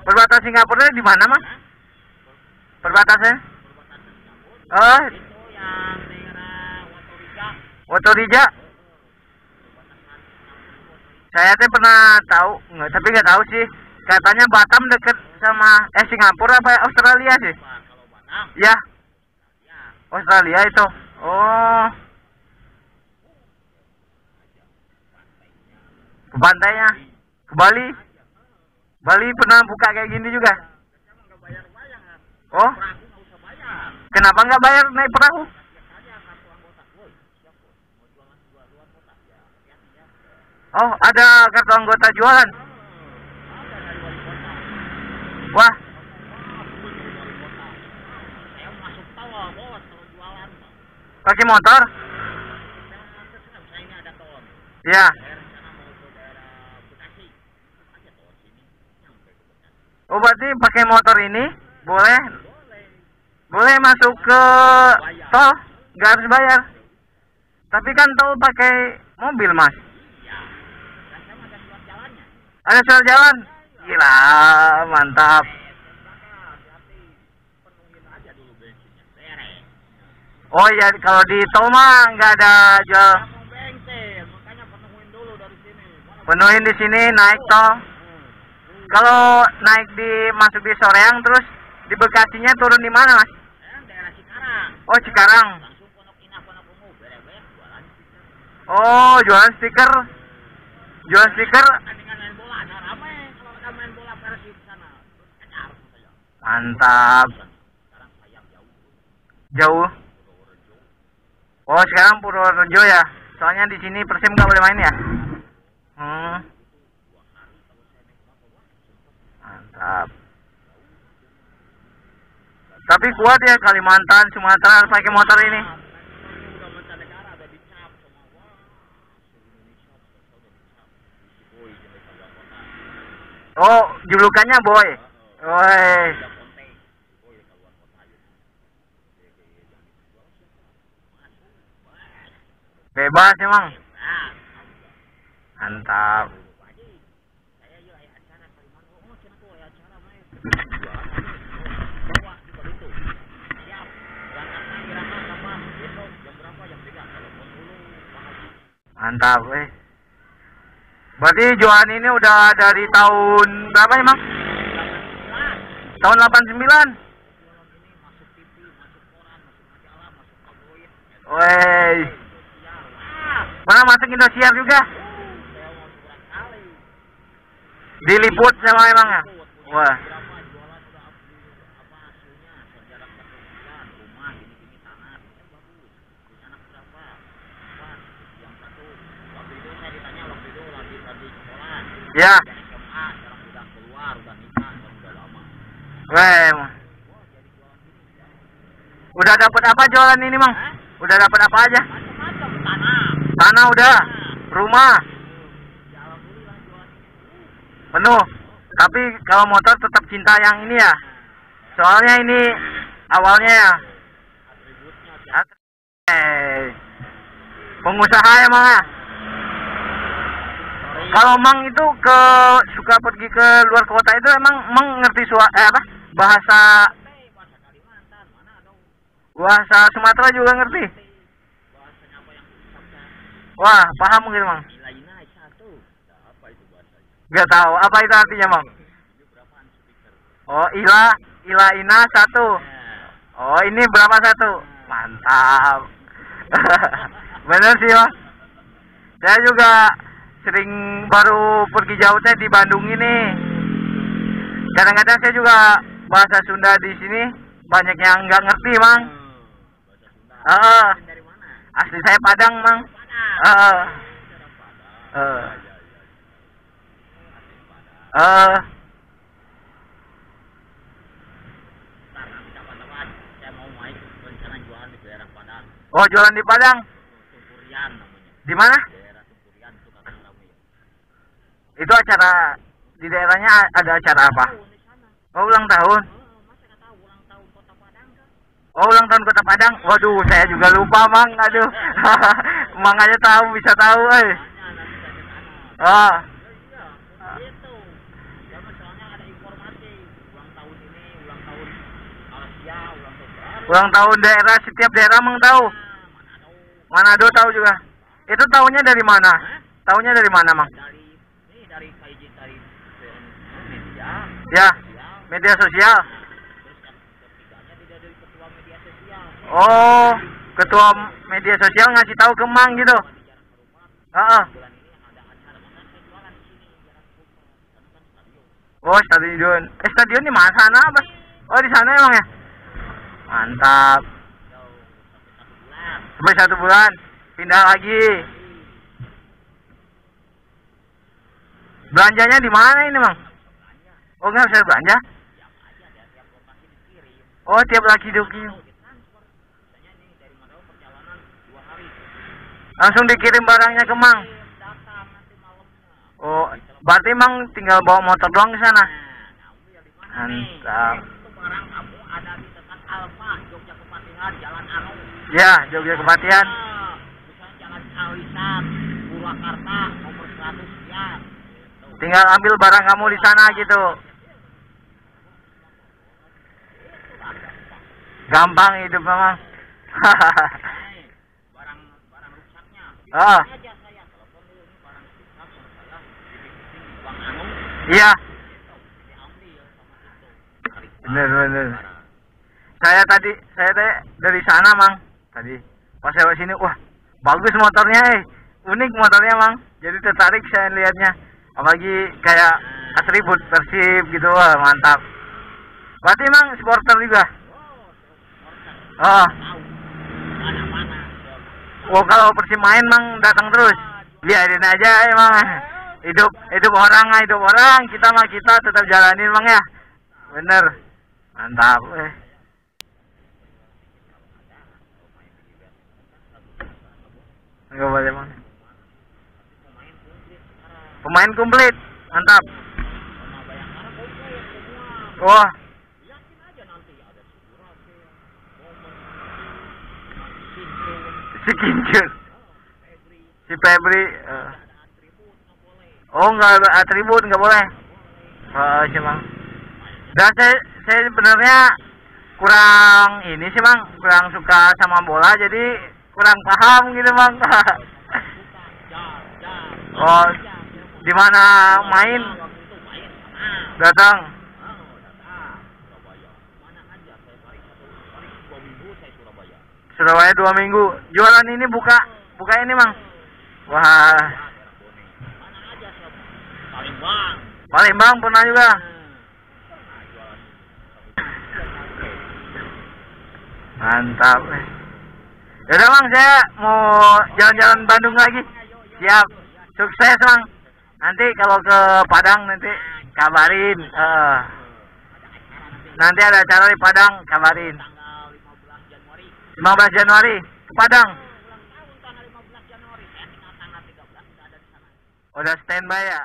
Perbatasan Singapura di mana, Mas? Perbatasan? Oh, Itu yang daerah Watorija. Watorija. Saya teh pernah tahu, nggak, tapi nggak tahu sih. Katanya Batam deket sama Singapura apa Australia sih? Kalau Batam, Ya, ya. Australia itu. Oh, ke pantainya, ke Bali. Bali pernah buka kayak gini juga. Emang nggak bayar-bayar. Oh, Perahu nggak usah bayar. kenapa nggak bayar naik perahu? Lihat aja kartu anggota. Woi, siap woi. Mau jualan dua kota. Ya, hati-hati ya. Oh, ada kartu anggota jualan. Ada dari wali kota. Wah, Wah, betul dari wali kota. Saya masuk tawa bos kalau jualan. pakai motor? Dan terserah misalnya ini ada ton. Ya. Saya rencana mau ke daerah Bekasi. Masuk aja ton sini. Nyampe ke Bekasi. Oh, berarti pakai motor ini boleh Boleh. boleh masuk ke tol, nggak harus bayar. Tapi kan tol pakai mobil, Mas. Iya. Dan saya ada surat jalannya. Ada surat jalan. Gila, mantap. Hati-hati. Penuhin aja dulu bensinnya. Beres. Oh iya, kalau di tol mah nggak ada jual. Saya mau bensin, makanya penuhin dulu dari sini. Mana Penuhin di sini naik tol. Kalau naik masuk di Soreang terus di Bekasinya turun di mana, Mas? daerah Cikarang. Oh, Cikarang. Langsung Pondok Indah, Pondok Ungu. Beres-beres jualan stiker. Oh, jualan stiker. Jualan stiker. Tandingan main bola ada ramai. Kalau ada main bola Persib di sana. Terus kejar sama saya. Mantap. Sekarang sayang jauh. Jauh. Purworejo. Oh, sekarang Purworejo ya. Soalnya di sini Persib nggak boleh main ya. Mantap. Tapi kuat ya Kalimantan, Sumatera harus pakai motor ini. Udah mancanegara ada dicap sama wah. Seluruh Indonesia udah dicap. Boy di Kabupaten Kota. Oh, julukannya Boy. Woi, Ada Ponte. Boy di Kabupaten Kota aja. bebas emang. Nah, Mantap. saya yuk aya acara Kalimantan. Oh, cina tuh aya acara main. Bawa juga itu. Siap. Berangkatnya kira-kira kapan? Besok jam berapa? Jam 3. Telepon dulu Pak Haji. Mantap, Berarti jualan ini udah dari tahun berapa emang? Tahun 89. Jualan ini masuk TV, masuk koran, masuk majalah, masuk tabloid. Woi. Siap. Wah, Mana masuk Indosiar juga? saya mau kurang kali. Diliput sama emang ya? Wah. Berapa jualan udah apa hasilnya? Sejarah 49, rumah gini-gini tanah, kan bagus. Terus anak berapa? 4. Yang satu. Waktu itu saya ditanya waktu itu lagi sekolah. Ya. Dari SMA, sekarang udah keluar, udah nikah, sekarang udah lama. Weh. Wah, jadi jualan gini ya. Udah dapat apa jualan ini, Mang? Hah? Udah dapat apa aja? Macam-macam tanah. Tanah udah, rumah Ya alhamdulillah jualan ini. penuh. Tapi kalau motor tetap cinta yang ini ya. Soalnya ini awalnya ya. Atributnya Pengusaha emang ya. Kalau Mang itu suka pergi ke luar kota itu emang ngerti bahasa bahasa Kalimantan mana dong? bahasa Sumatera juga ngerti. Bahasanya apa yang susah? Wah, paham mungkin Mang. Nilainya satu. Nah, apa itu bahasanya? Gak tahu apa itu artinya Mang. Ini berapaan speaker? Oh, ila ina 1. Oh, ini berapa 1? Mantap. Bener sih Mang. Saya juga sering baru pergi jauhnya di Bandung ini. Kadang-kadang saya juga bahasa Sunda di sini banyak yang nggak ngerti, Mang. Bahasa Sunda. Dari mana? Asli saya Padang, Mang. Padang. Ntar nanti kapan-kapan saya mau main rencana jualan di daerah Padang. Oh, jualan di Padang. Tumpurian namanya. Di mana? Daerah Tumpurian itu kakak ramai. Itu acara di daerahnya ada acara apa? Di sana. Oh, ulang tahun. Masa nggak tahu ulang tahun Kota Padang kan? Oh, ulang tahun Kota Padang. Waduh, saya juga lupa, Mang. Aduh. Mang aja tahu, bisa tahu, Makanya nanti saya ke sana. Oh. Iya, gitu. Soalnya ada informasi. ulang tahun ini, ulang tahun Asia, ulang tahun berapa? Ulang tahun daerah, setiap daerah Mang tahu. Manado tahu juga. Itu tahunya dari mana? Tahunya dari mana, Mang? Dari kajian dari media. Ya, media sosial. Terus yang ketiganya tidak dari ketua media sosial. Oh, ketua media sosial ngasih tahu ke Mang gitu. Heeh. Bulan ini ada acara, maka saya jualan di sini jarak rumah. Karena kan stadion. Oh, stadion. Stadion di mana sana, apa? Oh, di sana emang ya. Mantap. Sampai 1 bulan. Sampai 1 bulan pindah lagi. Belanjanya di mana ini, Mang? Oh, nggak bisa belanja? Siap aja, ada tiap lokasi dikirim. Oh, tiap lagi dikirim. Ditransfer. Misalnya ini dari Manado perjalanan 2 hari. Langsung dikirim barangnya ke Mang. Datang nanti malamnya. Oh, berarti Mang tinggal bawa motor doang ke sana. Nah, kamu ya di mana nih? Mantap. Itu barang kamu ada di dekat Alfa, Jogja Kepatihan, Jalan Anu. Ya, Jogja Kepatihan. Ah, misalnya Jalan Alisan, Purwakarta, nomor 100 sekian. Gitu. Tinggal ambil barang kamu di sana gitu. Gampang hidup Mang. Hey, barang rusaknya. Ah, Aja saya telepon dulu ini barang rusak sama saya dititipin di Bang Anu. iya, Diambil sama itu. Tarik bener. barang. Saya tadi dari sana Mang. Tadi pas lewat sini, wah bagus motornya, unik motornya Mang. Jadi tertarik saya lihatnya. Apalagi kayak atribut Persib gitu, wah mantap. Berarti Mang supporter juga. Oh, Tahu mana-mana. oh kalau Persib main Mang datang terus. Biarin aja emang. Hidup orang, kita mah kita tetap jalanin Mang ya. Bener. Mantap. Enggak boleh Mang. Pemain komplit. Mantap. Sama Bayangkara komplit semua. Wah, Yakin aja nanti ada Surabaya, Momen, si Kincur, Febri, si Febri. ada atribut nggak boleh. Oh, enggak ada atribut, enggak boleh. Oh, sih Mang. Dan saya sebenarnya kurang ini sih Mang, kurang suka sama bola jadi kurang paham gitu Mang. Oh, di mana main Waktu itu main sana. datang. Datang Surabaya. Mana aja saya paling 2 minggu saya Surabaya. Surabaya 2 minggu. Jualan ini buka ini Mang. Wah, Daerah Bone. Mana aja saya Palembang. Palembang pernah juga. Pernah jualan. Mantap. Yaudah Mang, saya mau jalan-jalan Bandung lagi. Siap. Sukses Mang. Nanti kalau ke Padang nanti kabarin. Nanti ada acara di Padang, kabarin. Tanggal 15 Januari. 15 Januari ke Padang. Ulang tahun tanggal 15 Januari. Saya tinggal tanggal 13 sudah ada di sana. Udah standby ya?